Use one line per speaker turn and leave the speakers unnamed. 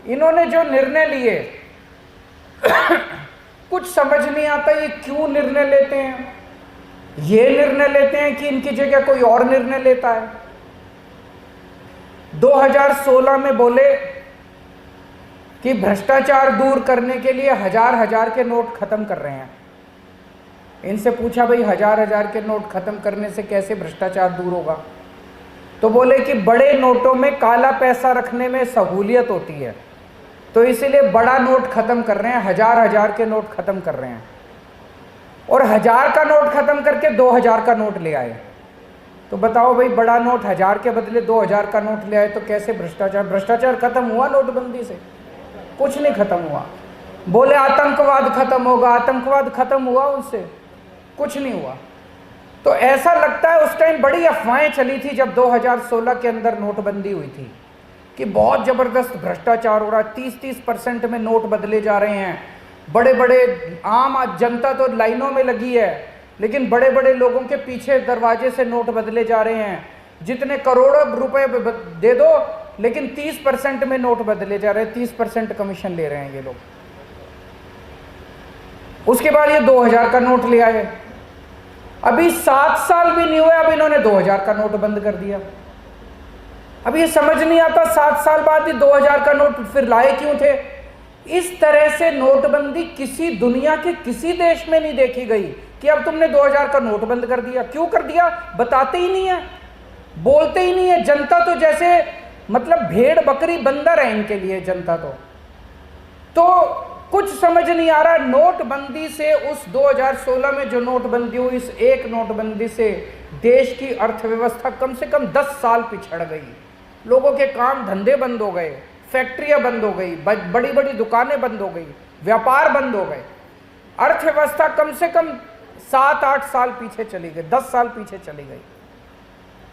इन्होंने जो निर्णय लिए कुछ समझ नहीं आता ये क्यों निर्णय लेते हैं। ये निर्णय लेते हैं कि इनकी जगह कोई और निर्णय लेता है। 2016 में बोले कि भ्रष्टाचार दूर करने के लिए हजार हजार के नोट खत्म कर रहे हैं। इनसे पूछा भाई हजार हजार के नोट खत्म करने से कैसे भ्रष्टाचार दूर होगा, तो बोले कि बड़े नोटों में काला पैसा रखने में सहूलियत होती है, तो इसीलिए बड़ा नोट खत्म कर रहे हैं, हजार हजार के नोट खत्म कर रहे हैं। और 1000 का नोट खत्म करके 2000 का नोट ले आए। तो बताओ भाई, बड़ा नोट 1000 के बदले 2000 का नोट ले आए तो कैसे भ्रष्टाचार खत्म हुआ नोटबंदी से? कुछ नहीं खत्म हुआ। बोले आतंकवाद खत्म होगा, आतंकवाद खत्म हुआ उनसे? कुछ नहीं हुआ। तो ऐसा लगता है उस टाइम बड़ी अफवाहें चली थी जब 2016 के अंदर नोटबंदी हुई थी कि बहुत जबरदस्त भ्रष्टाचार हो रहा है, 30-30% में नोट बदले जा रहे हैं, बड़े बड़े आम जनता तो लाइनों में लगी है, लेकिन बड़े बड़े लोगों के पीछे दरवाजे से नोट बदले जा रहे हैं, जितने करोड़ों रुपए दे दो लेकिन 30% में नोट बदले जा रहे हैं, 30% कमीशन ले रहे हैं ये लोग। उसके बाद ये 2000 का नोट ले आए। अभी 7 साल भी नहीं हुए, अब इन्होंने 2000 का नोट बंद कर दिया। अब ये समझ नहीं आता 7 साल बाद ही 2000 का नोट फिर लाए क्यों थे। इस तरह से नोटबंदी किसी दुनिया के किसी देश में नहीं देखी गई कि अब तुमने 2000 का नोट बंद कर दिया। क्यों कर दिया बताते ही नहीं है, बोलते ही नहीं है। जनता तो जैसे मतलब भेड़ बकरी बंदर है इनके लिए जनता तो कुछ समझ नहीं आ रहा। नोटबंदी से उस 2016 में जो नोटबंदी हुई, इस एक नोटबंदी से देश की अर्थव्यवस्था कम से कम 10 साल पिछड़ गई। लोगों के काम धंधे बंद हो गए, फैक्ट्रियां बंद हो गई, बड़ी बड़ी दुकानें बंद हो गई, व्यापार बंद हो गए। अर्थव्यवस्था कम से कम 7-8 साल पीछे चली गई, 10 साल पीछे चली गई।